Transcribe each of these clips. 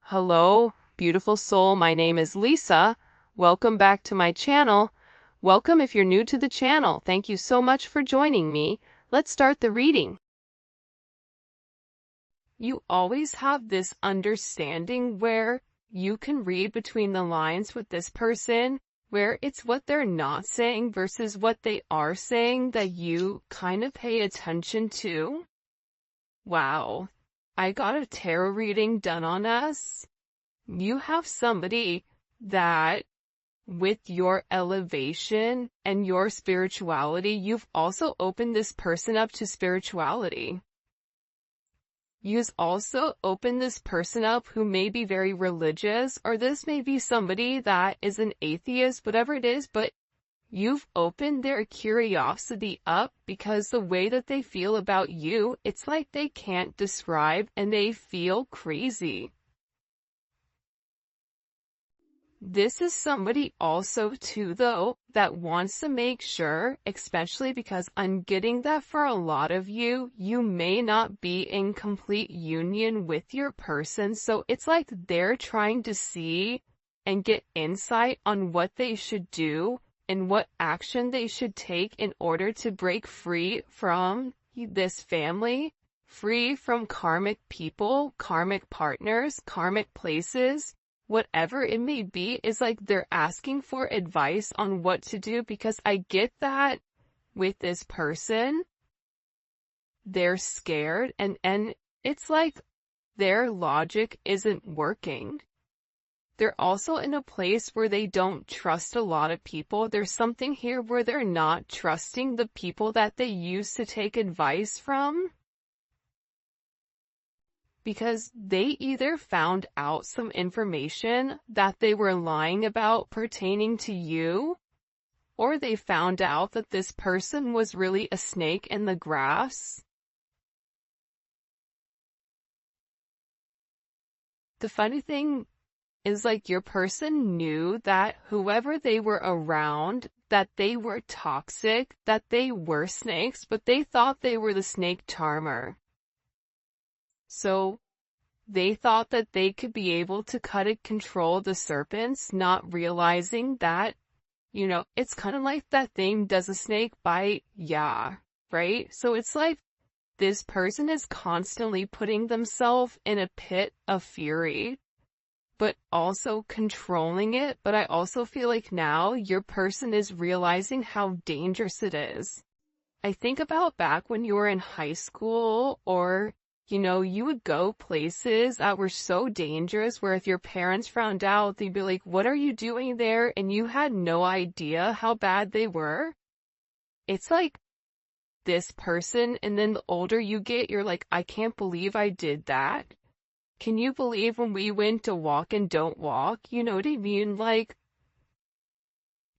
Hello, beautiful soul. My name is Lisa. Welcome back to my channel. Welcome if you're new to the channel. Thank you so much for joining me. Let's start the reading. You always have this understanding where you can read between the lines with this person, where it's what they're not saying versus what they are saying that you kind of pay attention to. Wow. I got a tarot reading done on us. You have somebody that, with your elevation and your spirituality, you've also opened this person up to spirituality. You've also opened this person up who may be very religious, or this may be somebody that is an atheist, whatever it is, but you've opened their curiosity up because the way that they feel about you, it's like they can't describe and they feel crazy. This is somebody also too, though, that wants to make sure, especially because I'm getting that for a lot of you, you may not be in complete union with your person, so it's like they're trying to see and get insight on what they should do and what action they should take in order to break free from this family, free from karmic people, karmic partners, karmic places. Whatever it may be, is like they're asking for advice on what to do, because I get that with this person, they're scared and it's like their logic isn't working. They're also in a place where they don't trust a lot of people. There's something here where they're not trusting the people that they used to take advice from, because they either found out some information that they were lying about pertaining to you, or they found out that this person was really a snake in the grass. The funny thing is, like, your person knew that whoever they were around, that they were toxic, that they were snakes, but they thought they were the snake charmer. So they thought that they could be able to cut and control the serpents, not realizing that, it's kind of like that thing, does a snake bite? Yeah, right? So it's like this person is constantly putting themselves in a pit of fury, but also controlling it. But I also feel like now your person is realizing how dangerous it is. I think about back when you were in high school, or you would go places that were so dangerous where if your parents found out, they'd be like, what are you doing there? And you had no idea how bad they were. It's like this person, and then the older you get, you're like, I can't believe I did that. Can you believe when we went to walk and don't walk? You know what I mean? Like,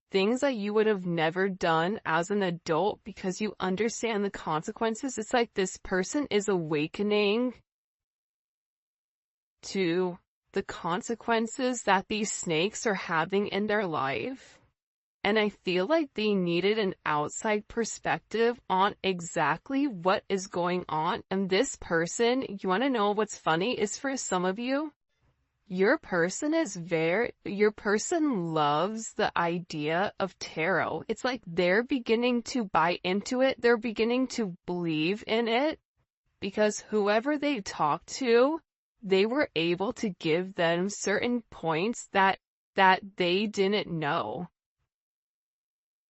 things that you would have never done as an adult because you understand the consequences. It's like this person is awakening to the consequences that these snakes are having in their life. And I feel like they needed an outside perspective on exactly what is going on. And this person, you want to know what's funny, is for some of you, your person loves the idea of tarot. It's like they're beginning to buy into it. They're beginning to believe in it because whoever they talked to, they were able to give them certain points that they didn't know.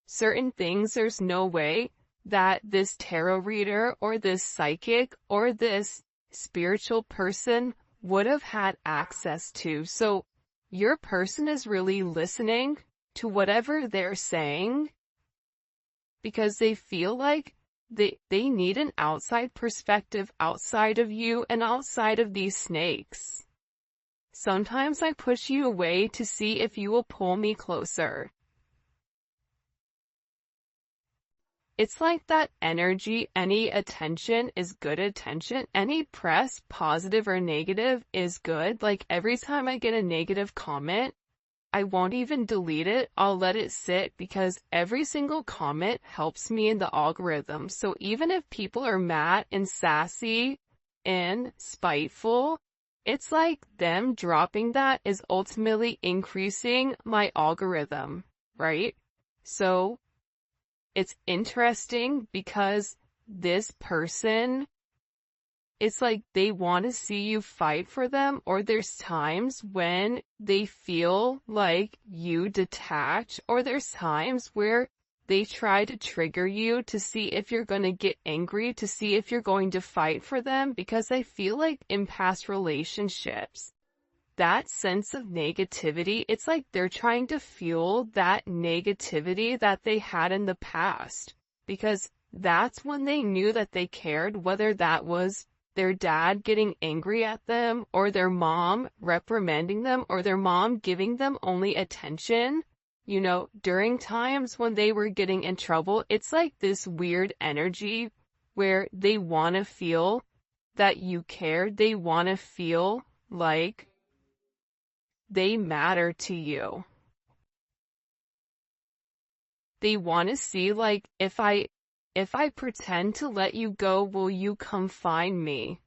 Certain things there's no way that this tarot reader or this psychic or this spiritual person would have had access to. So your person is really listening to whatever they're saying because they feel like they need an outside perspective outside of you and outside of these snakes. Sometimes I push you away to see if you will pull me closer. It's like that energy, any attention is good attention. Any press, positive or negative, is good. Like every time I get a negative comment, I won't even delete it. I'll let it sit because every single comment helps me in the algorithm. So even if people are mad and sassy and spiteful, it's like them dropping that is ultimately increasing my algorithm, right? So it's interesting because this person, it's like they want to see you fight for them, or there's times when they feel like you detach, or there's times where they try to trigger you to see if you're going to get angry, to see if you're going to fight for them, because I feel like in past relationships, that sense of negativity, it's like they're trying to fuel that negativity that they had in the past, because that's when they knew that they cared, whether that was their dad getting angry at them, or their mom reprimanding them, or their mom giving them only attention. You know, during times when they were getting in trouble, it's like this weird energy where they want to feel that you care. They want to feel like they matter to you. They want to see, like, if I pretend to let you go, will you come find me?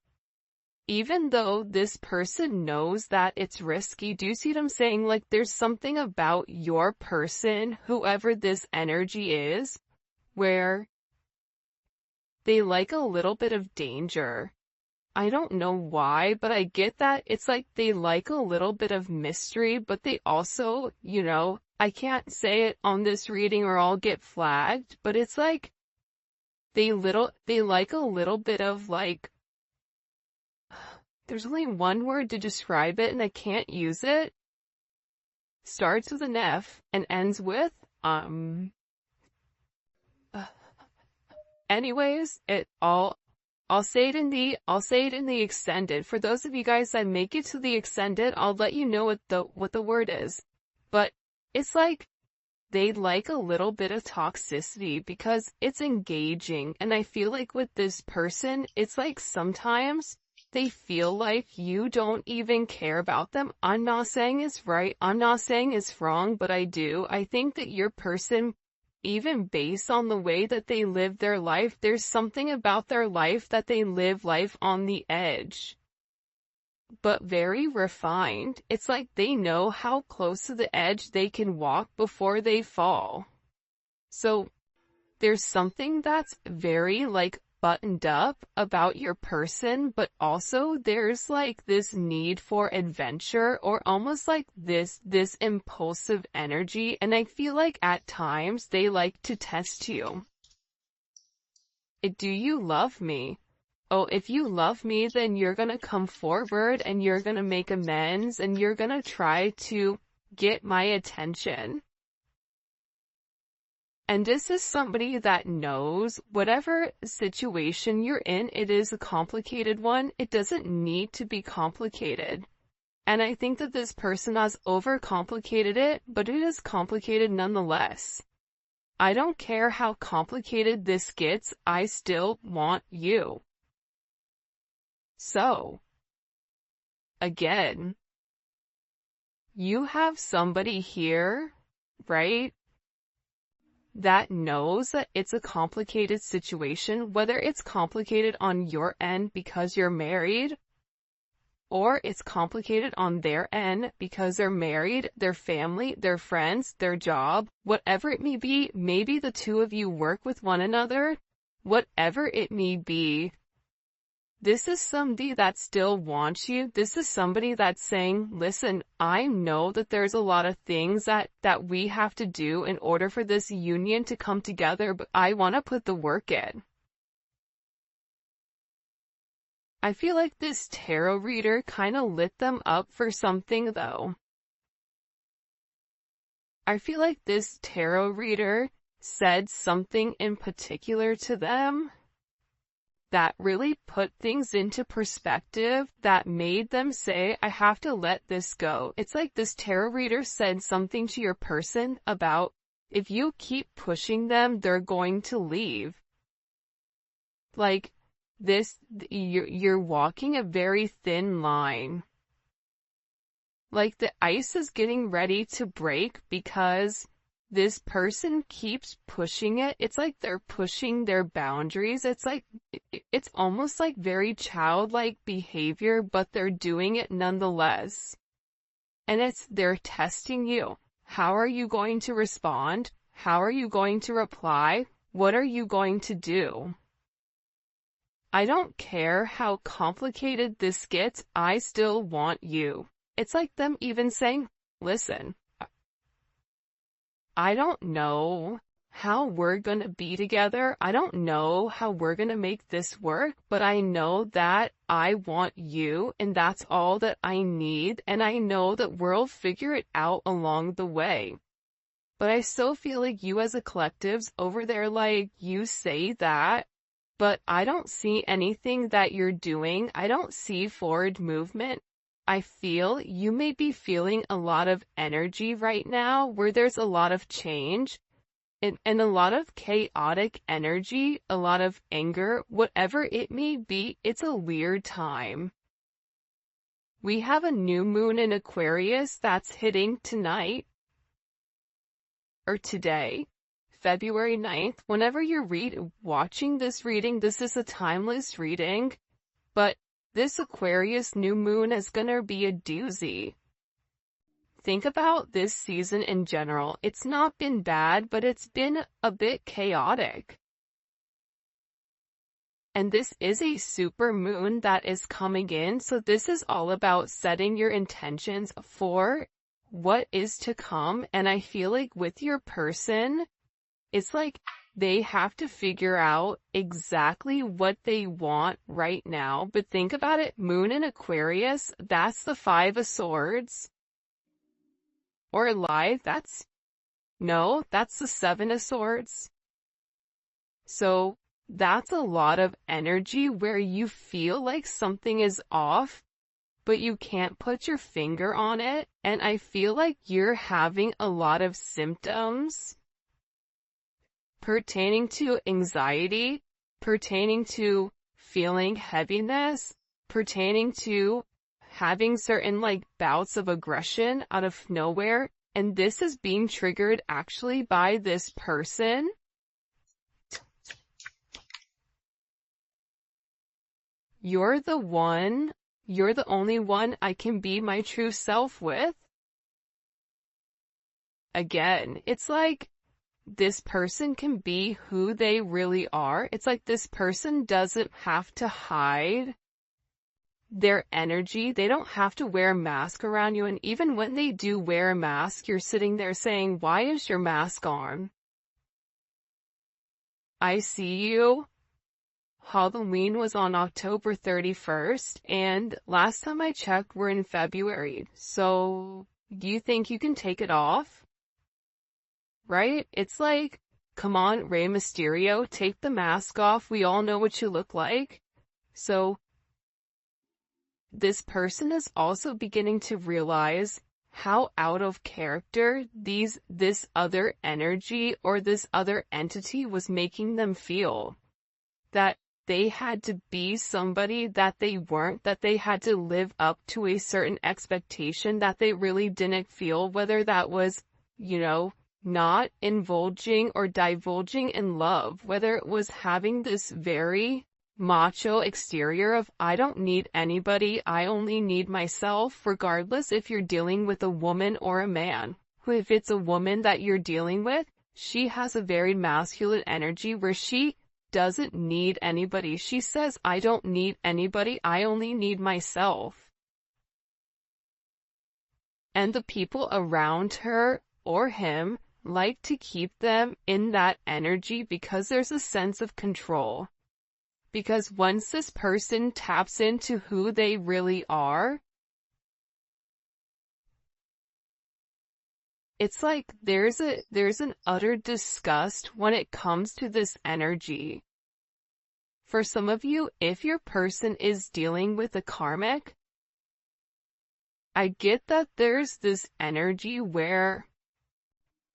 Even though this person knows that it's risky. Do you see what I'm saying? Like, there's something about your person, whoever this energy is, where they like a little bit of danger. I don't know why, but I get that. It's like they like a little bit of mystery, but they also, you know, I can't say it on this reading or I'll get flagged, but it's like they like a little bit of, like, there's only one word to describe it and I can't use it. Starts with an F and ends with, anyways, I'll say it in the extended. For those of you guys that make it to the extended, I'll let you know what the word is. But it's like they like a little bit of toxicity because it's engaging. And I feel like with this person, it's like sometimes they feel like you don't even care about them. I'm not saying it's right. I'm not saying it's wrong, but I do. I think that your person, even based on the way that they live their life, there's something about their life that they live life on the edge, but very refined. It's like they know how close to the edge they can walk before they fall. So there's something that's very, like, buttoned up about your person, but also there's like this need for adventure, or almost like this impulsive energy, and I feel like at times they like to test you. Do you love me? Oh, if you love me, then you're gonna come forward and you're gonna make amends and you're gonna try to get my attention. And this is somebody that knows whatever situation you're in, it is a complicated one. It doesn't need to be complicated. And I think that this person has overcomplicated it, but it is complicated nonetheless. I don't care how complicated this gets, I still want you. So, again, you have somebody here, right, that knows that it's a complicated situation, whether it's complicated on your end because you're married, or it's complicated on their end because they're married, their family, their friends, their job, whatever it may be. Maybe the two of you work with one another, whatever it may be. This is somebody that still wants you. This is somebody that's saying, listen, I know that there's a lot of things that we have to do in order for this union to come together, but I want to put the work in. I feel like this tarot reader kind of lit them up for something, though. I feel like this tarot reader said something in particular to them that really put things into perspective, that made them say, I have to let this go. It's like this tarot reader said something to your person about, if you keep pushing them, they're going to leave. Like, this, you're walking a very thin line. Like, the ice is getting ready to break because this person keeps pushing it. It's like they're pushing their boundaries. It's like, it's almost like very childlike behavior, but they're doing it nonetheless. And they're testing you. How are you going to respond? How are you going to reply? What are you going to do? I don't care how complicated this gets, I still want you. It's like them even saying, listen, I don't know how we're gonna be together. I don't know how we're gonna make this work, but I know that I want you, and that's all that I need, and I know that we'll figure it out along the way. But I still feel like you as a collective's over there, like, you say that, but I don't see anything that you're doing. I don't see forward movement. I feel you may be feeling a lot of energy right now where there's a lot of change and a lot of chaotic energy, a lot of anger, whatever it may be. It's a weird time. We have a new moon in Aquarius that's hitting tonight or today, February 9th. Whenever you're watching this reading, this is a timeless reading, but this Aquarius new moon is gonna be a doozy. Think about this season in general. It's not been bad, but it's been a bit chaotic. And this is a super moon that is coming in, so this is all about setting your intentions for what is to come. And I feel like with your person, it's like they have to figure out exactly what they want right now. But think about it, moon in Aquarius, that's the 5 of Swords. Or lie, that's the 7 of Swords. So that's a lot of energy where you feel like something is off, but you can't put your finger on it. And I feel like you're having a lot of symptoms pertaining to anxiety, pertaining to feeling heaviness, pertaining to having certain like bouts of aggression out of nowhere. And this is being triggered actually by this person. You're the only one I can be my true self with. Again, it's like this person can be who they really are. It's like this person doesn't have to hide their energy. They don't have to wear a mask around you. And even when they do wear a mask, you're sitting there saying, why is your mask on? I see you. Halloween was on October 31st, and last time I checked, we're in February. So, do you think you can take it off? Right? It's like, come on, Rey Mysterio, take the mask off. We all know what you look like. So, this person is also beginning to realize how out of character this other energy or this other entity was making them feel. That they had to be somebody that they weren't, that they had to live up to a certain expectation that they really didn't feel, whether that was, not indulging or divulging in love, whether it was having this very macho exterior of, I don't need anybody, I only need myself, regardless if you're dealing with a woman or a man. If it's a woman that you're dealing with, she has a very masculine energy where she doesn't need anybody. She says, I don't need anybody, I only need myself. And the people around her or him like to keep them in that energy because there's a sense of control. Because once this person taps into who they really are, it's like there's an utter disgust when it comes to this energy. For some of you, if your person is dealing with a karmic, I get that there's this energy where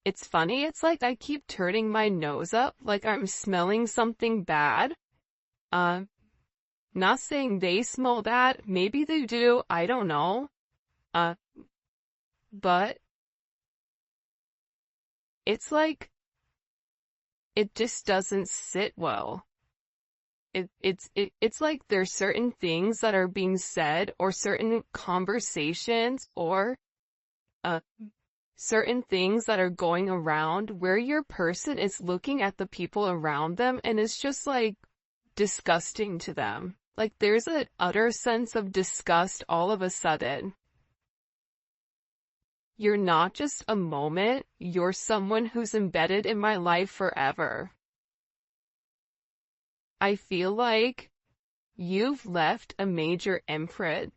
it's funny, it's like I keep turning my nose up, like I'm smelling something bad. Not saying they smell bad, maybe they do, I don't know. But it's like, it just doesn't sit well. It's like there's certain things that are being said, or certain conversations, or uh, certain things that are going around where your person is looking at the people around them and it's just like disgusting to them. Like there's an utter sense of disgust all of a sudden. You're not just a moment, you're someone who's embedded in my life forever. I feel like you've left a major imprint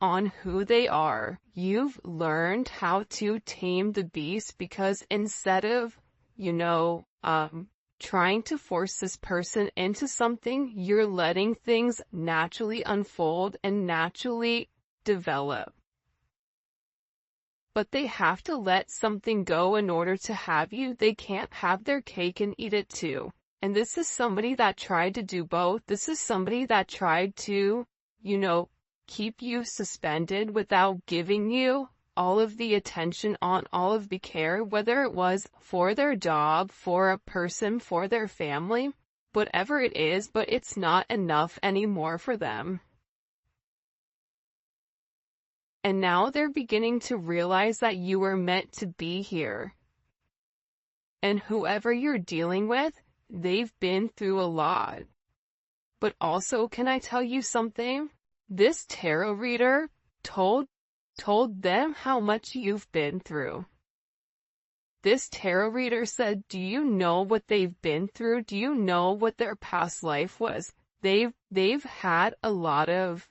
on who they are. You've learned how to tame the beast, because instead of, trying to force this person into something, you're letting things naturally unfold and naturally develop. But they have to let something go in order to have you. They can't have their cake and eat it too. And this is somebody that tried to do both. This is somebody that tried to, keep you suspended without giving you all of the attention, on all of the care, whether it was for their job, for a person, for their family, whatever it is, but it's not enough anymore for them. And now they're beginning to realize that you were meant to be here. And whoever you're dealing with, they've been through a lot. But also, can I tell you something? This tarot reader told them how much you've been through. This tarot reader said, do you know what they've been through? Do you know what their past life was? They've had a lot of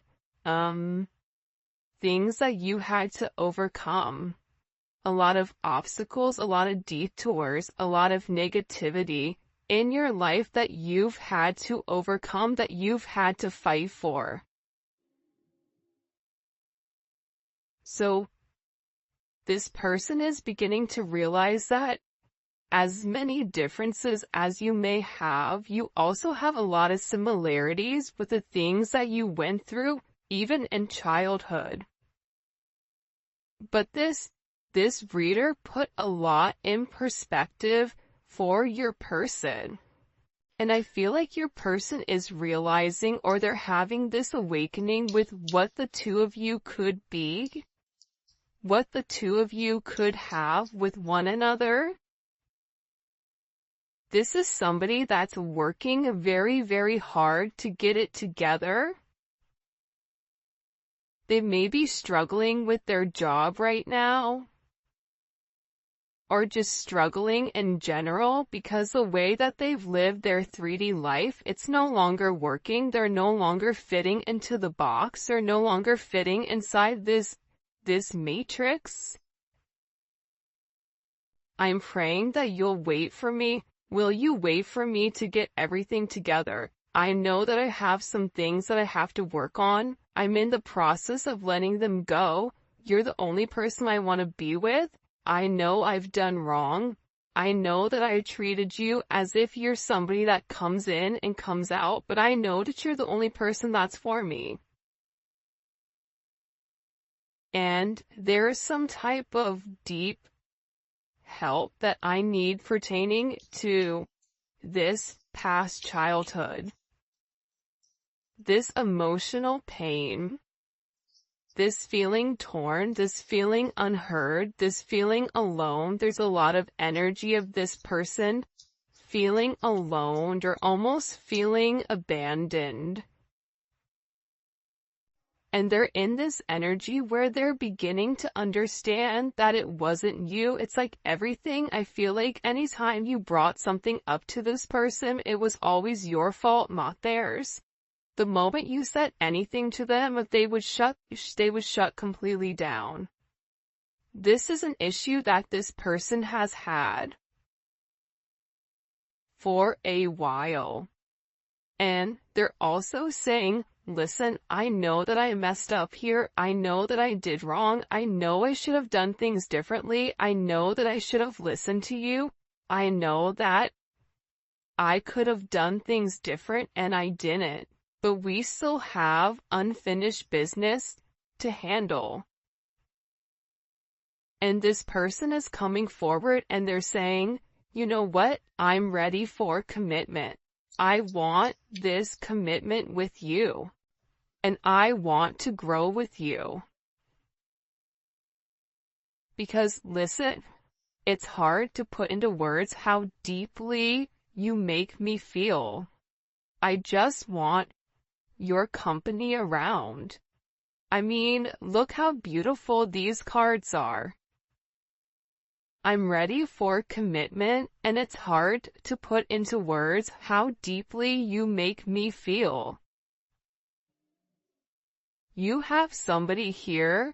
things that you had to overcome. A lot of obstacles, a lot of detours, a lot of negativity in your life that you've had to overcome, that you've had to fight for. So, this person is beginning to realize that as many differences as you may have, you also have a lot of similarities with the things that you went through, even in childhood. But this reader put a lot in perspective for your person. And I feel like your person is realizing, or they're having this awakening with what the two of you could be, what the two of you could have with one another. This is somebody that's working very, very hard to get it together. They may be struggling with their job right now, or just struggling in general, because the way that they've lived their 3D life, it's no longer working. They're no longer fitting into the box. They're no longer fitting inside this matrix. I'm praying that you'll wait for me. Will you wait for me to get everything together? I know that I have some things that I have to work on. I'm in the process of letting them go. You're the only person I want to be with. I know I've done wrong. I know that I treated you as if you're somebody that comes in and comes out, but I know that you're the only person that's for me. And there's some type of deep help that I need pertaining to this past childhood. This emotional pain, this feeling torn, this feeling unheard, this feeling alone. There's a lot of energy of this person feeling alone, or almost feeling abandoned. And they're in this energy where they're beginning to understand that it wasn't you. It's like everything, I feel like anytime you brought something up to this person, it was always your fault, not theirs. The moment you said anything to them, if they would shut completely down. This is an issue that this person has had for a while. And they're also saying, listen, I know that I messed up here. I know that I did wrong. I know I should have done things differently. I know that I should have listened to you. I know that I could have done things different and I didn't. But we still have unfinished business to handle. And this person is coming forward and they're saying, you know what? I'm ready for commitment. I want this commitment with you. And I want to grow with you. Because listen, it's hard to put into words how deeply you make me feel. I just want your company around. I mean, look how beautiful these cards are. I'm ready for commitment, and it's hard to put into words how deeply you make me feel. You have somebody here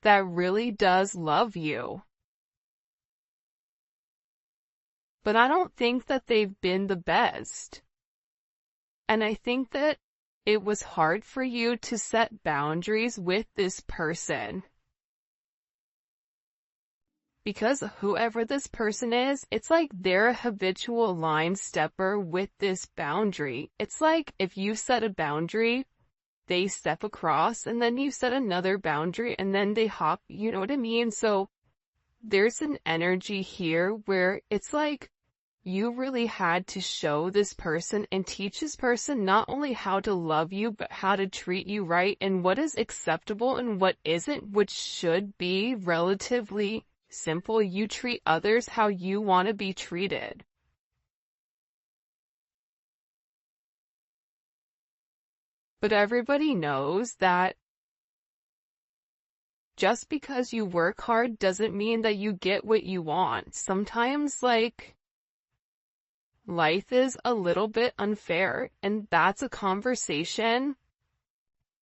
that really does love you. But I don't think that they've been the best. And I think that it was hard for you to set boundaries with this person. Because whoever this person is, it's like they're a habitual line stepper with this boundary. It's like if you set a boundary, they step across, and then you set another boundary, and then they hop, you know what I mean? So there's an energy here where it's like you really had to show this person and teach this person not only how to love you, but how to treat you right, and what is acceptable and what isn't, which should be relatively simple. You treat others how you want to be treated. But everybody knows that just because you work hard doesn't mean that you get what you want. Sometimes, like, life is a little bit unfair, and that's a conversation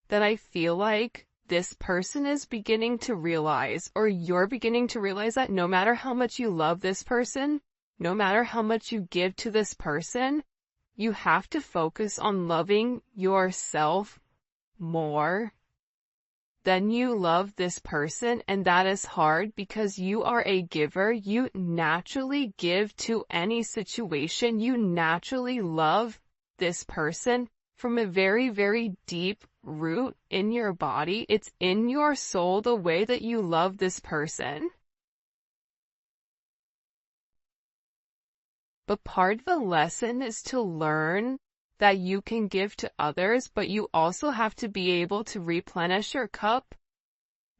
that I feel like this person is beginning to realize, or you're beginning to realize, that no matter how much you love this person, no matter how much you give to this person, you have to focus on loving yourself more than you love this person. And that is hard because you are a giver. You naturally give to any situation. You naturally love this person from a very, very deep root in your body. It's in your soul, the way that you love this person. But part of the lesson is to learn that you can give to others, but you also have to be able to replenish your cup.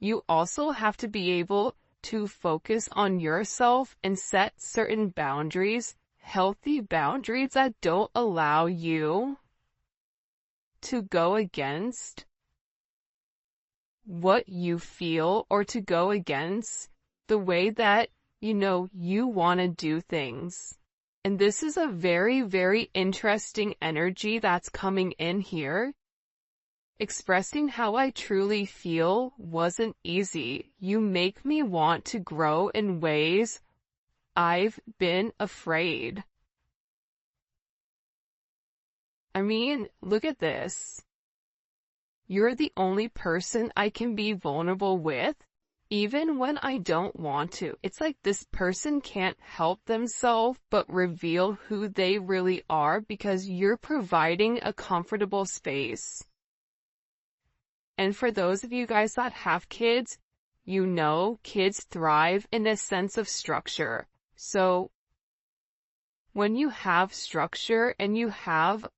You also have to be able to focus on yourself and set certain boundaries, healthy boundaries that don't allow you to go against what you feel, or to go against the way that, you want to do things. And this is a very, very interesting energy that's coming in here. Expressing how I truly feel wasn't easy. You make me want to grow in ways I've been afraid. I mean, look at this. You're the only person I can be vulnerable with, even when I don't want to. It's like this person can't help themselves but reveal who they really are because you're providing a comfortable space. And for those of you guys that have kids, kids thrive in a sense of structure. So when you have structure and you have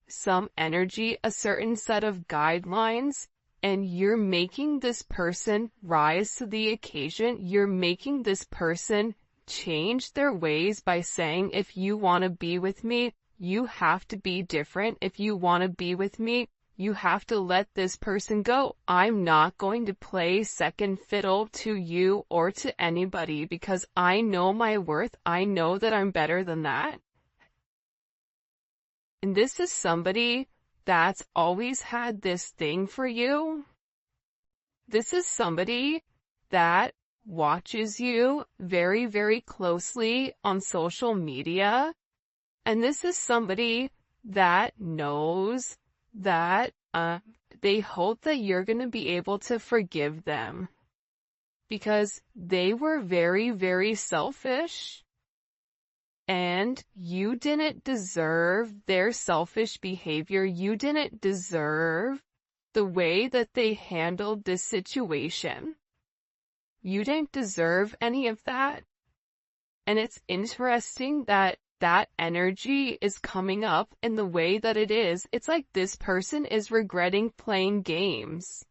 some energy, a certain set of guidelines, and you're making this person rise to the occasion, you're making this person change their ways by saying, if you want to be with me, you have to be different. If you want to be with me, you have to let this person go. I'm not going to play second fiddle to you or to anybody because I know my worth. I know that I'm better than that. And this is somebody that's always had this thing for you. This is somebody that watches you very, very closely on social media. And this is somebody that knows that they hope that you're going to be able to forgive them because they were very, very selfish. And you didn't deserve their selfish behavior. You didn't deserve the way that they handled this situation. You didn't deserve any of that. And it's interesting that that energy is coming up in the way that it is. It's like this person is regretting playing games.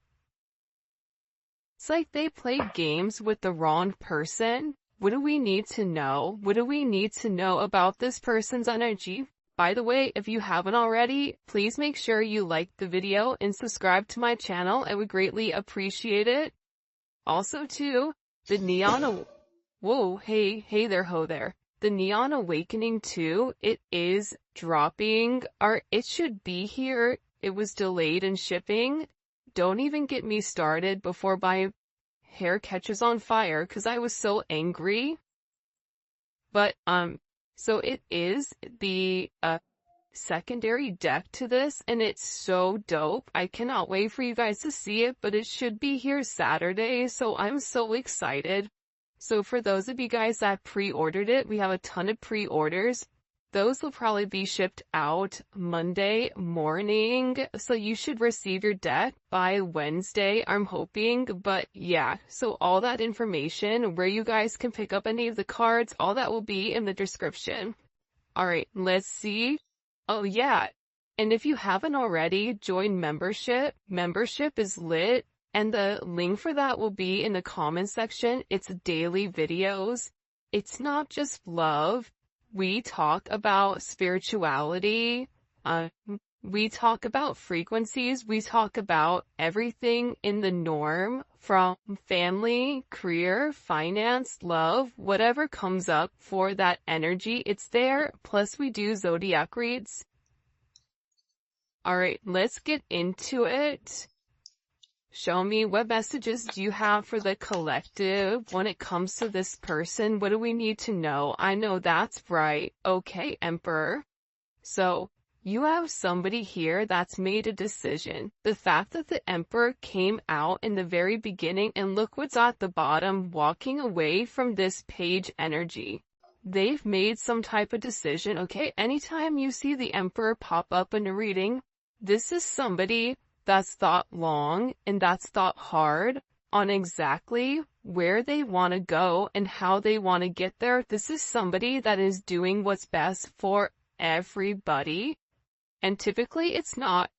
It's like they played games with the wrong person. What do we need to know? What do we need to know about this person's energy? By the way, if you haven't already, please make sure you like the video and subscribe to my channel. I would greatly appreciate it. Also too, the Neon, whoa, hey there, ho there. The Neon Awakening 2, it is dropping, or it should be here. It was delayed in shipping. Don't even get me started before my hair catches on fire, because I was so angry. But, so it is the, secondary deck to this, and it's so dope. I cannot wait for you guys to see it, but it should be here Saturday, so I'm so excited. So for those of you guys that pre-ordered it, we have a ton of pre-orders. Those will probably be shipped out Monday morning, so you should receive your deck by Wednesday, I'm hoping. But yeah, so all that information, where you guys can pick up any of the cards, all that will be in the description. Alright, let's see. Oh yeah, and if you haven't already, join membership. Membership is lit, and the link for that will be in the comment section. It's daily videos. It's not just love. We talk about spirituality, we talk about frequencies, we talk about everything in the norm, from family, career, finance, love, whatever comes up for that energy, it's there. Plus we do zodiac reads. Alright, let's get into it. Show me, what messages do you have for the collective when it comes to this person? What do we need to know? I know that's right. Okay, Emperor. So, you have somebody here that's made a decision. The fact that the Emperor came out in the very beginning, and look what's at the bottom, walking away from this page energy. They've made some type of decision, okay? Anytime you see the Emperor pop up in a reading, this is somebody that's thought long and that's thought hard on exactly where they want to go and how they want to get there. This is somebody that is doing what's best for everybody. And typically it's not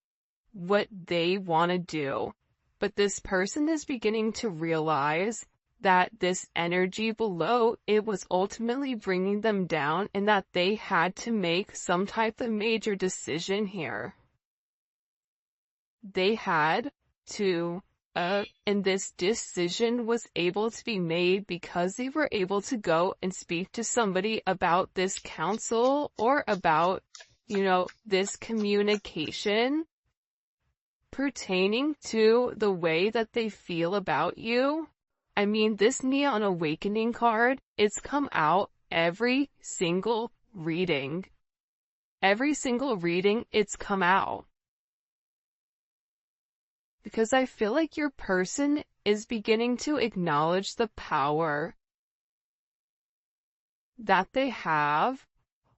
what they want to do. But this person is beginning to realize that this energy below, it was ultimately bringing them down, and that they had to make some type of major decision here. They had to, and this decision was able to be made because they were able to go and speak to somebody about this counsel, or about, you know, this communication pertaining to the way that they feel about you. I mean, this Neon Awakening card, it's come out every single reading. Every single reading, it's come out. Because I feel like your person is beginning to acknowledge the power that they have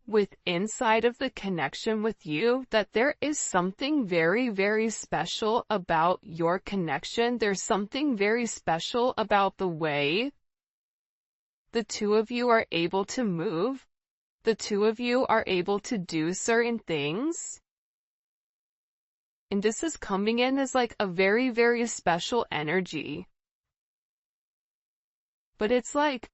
with inside of the connection with you, that there is something very, very special about your connection. There's something very special about the way the two of you are able to move. The two of you are able to do certain things. And this is coming in as like a very, very special energy. But it's like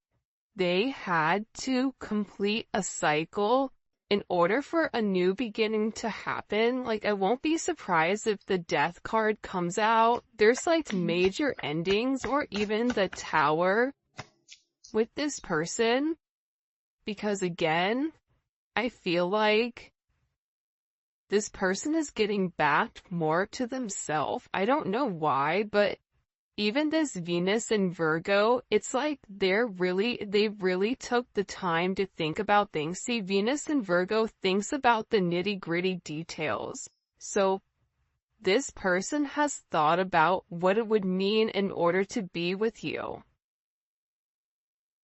they had to complete a cycle in order for a new beginning to happen. Like, I won't be surprised if the Death card comes out. There's like major endings, or even the Tower with this person. Because again, I feel like this person is getting back more to themselves. I don't know why, but even this Venus and Virgo, it's like they really took the time to think about things. See, Venus and Virgo thinks about the nitty-gritty details. So this person has thought about what it would mean in order to be with you.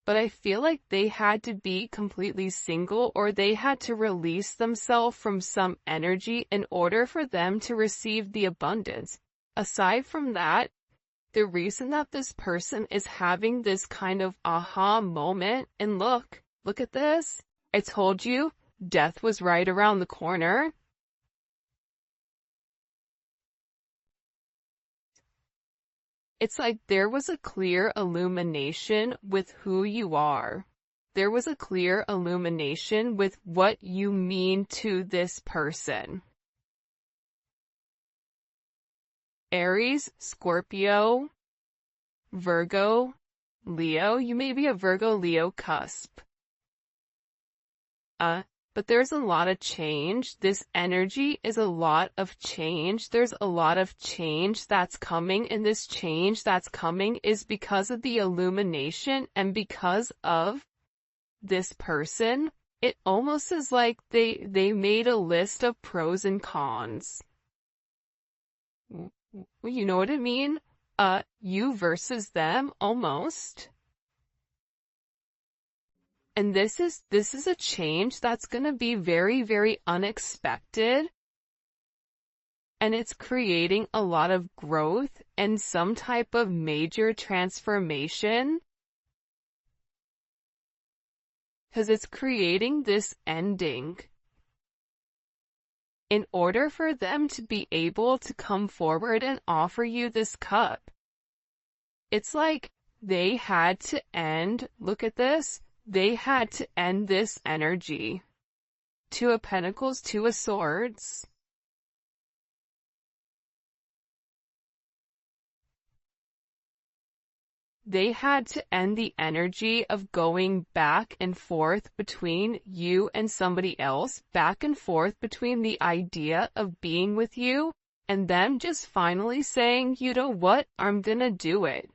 But I feel like they had to be completely single, or they had to release themselves from some energy in order for them to receive the abundance. Aside from that, the reason that this person is having this kind of aha moment, and look at this. I told you, death was right around the corner. It's like there was a clear illumination with who you are. There was a clear illumination with what you mean to this person. Aries, Scorpio, Virgo, Leo. You may be a Virgo-Leo cusp. But there's a lot of change. This energy is a lot of change. There's a lot of change that's coming, and this change that's coming is because of the illumination and because of this person. It almost is like they made a list of pros and cons. You know what I mean? You versus them, almost. And this is a change that's going to be very, very unexpected. And it's creating a lot of growth and some type of major transformation. Because it's creating this ending. In order for them to be able to come forward and offer you this cup, it's like they had to end, look at this, they had to end this energy. Two of Pentacles, Two of Swords. They had to end the energy of going back and forth between you and somebody else, back and forth between the idea of being with you, and them just finally saying, you know what, I'm gonna do it.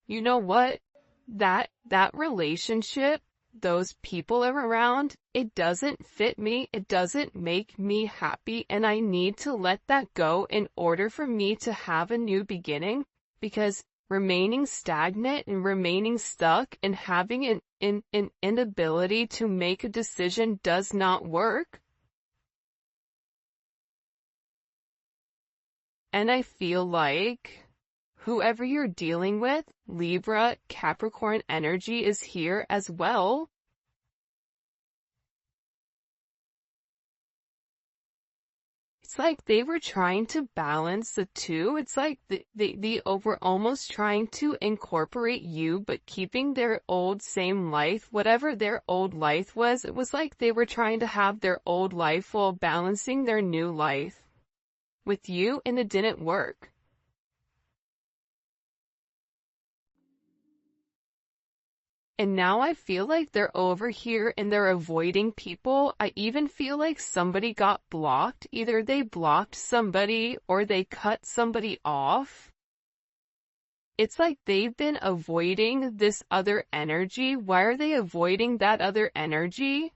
You know what? That relationship, those people are around, it doesn't fit me, it doesn't make me happy, and I need to let that go in order for me to have a new beginning, because remaining stagnant and remaining stuck and having an inability to make a decision does not work. And I feel like whoever you're dealing with, Libra, Capricorn energy is here as well. It's like they were trying to balance the two. It's like they were almost trying to incorporate you, but keeping their old same life, whatever their old life was. It was like they were trying to have their old life while balancing their new life with you, and it didn't work. And now I feel like they're over here and they're avoiding people. I even feel like somebody got blocked. Either they blocked somebody or they cut somebody off. It's like they've been avoiding this other energy. Why are they avoiding that other energy?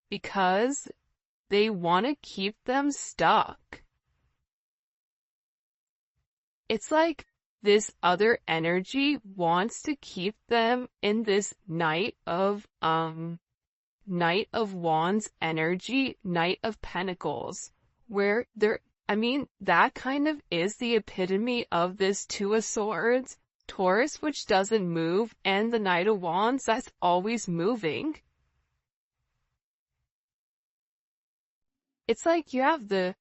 Because they want to keep them stuck. It's like this other energy wants to keep them in this Knight of Wands energy, Knight of Pentacles, where that kind of is the epitome of this Two of Swords, Taurus, which doesn't move, and the Knight of Wands, that's always moving. It's like you have the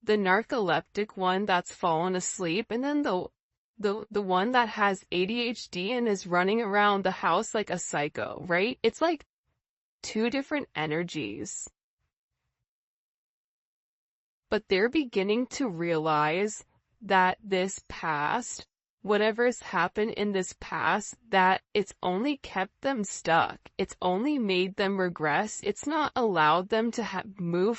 narcoleptic one that's fallen asleep, and then the one that has ADHD and is running around the house like a psycho, right? It's like two different energies. But they're beginning to realize that this past, whatever's happened in this past, that it's only kept them stuck. It's only made them regress. It's not allowed them to move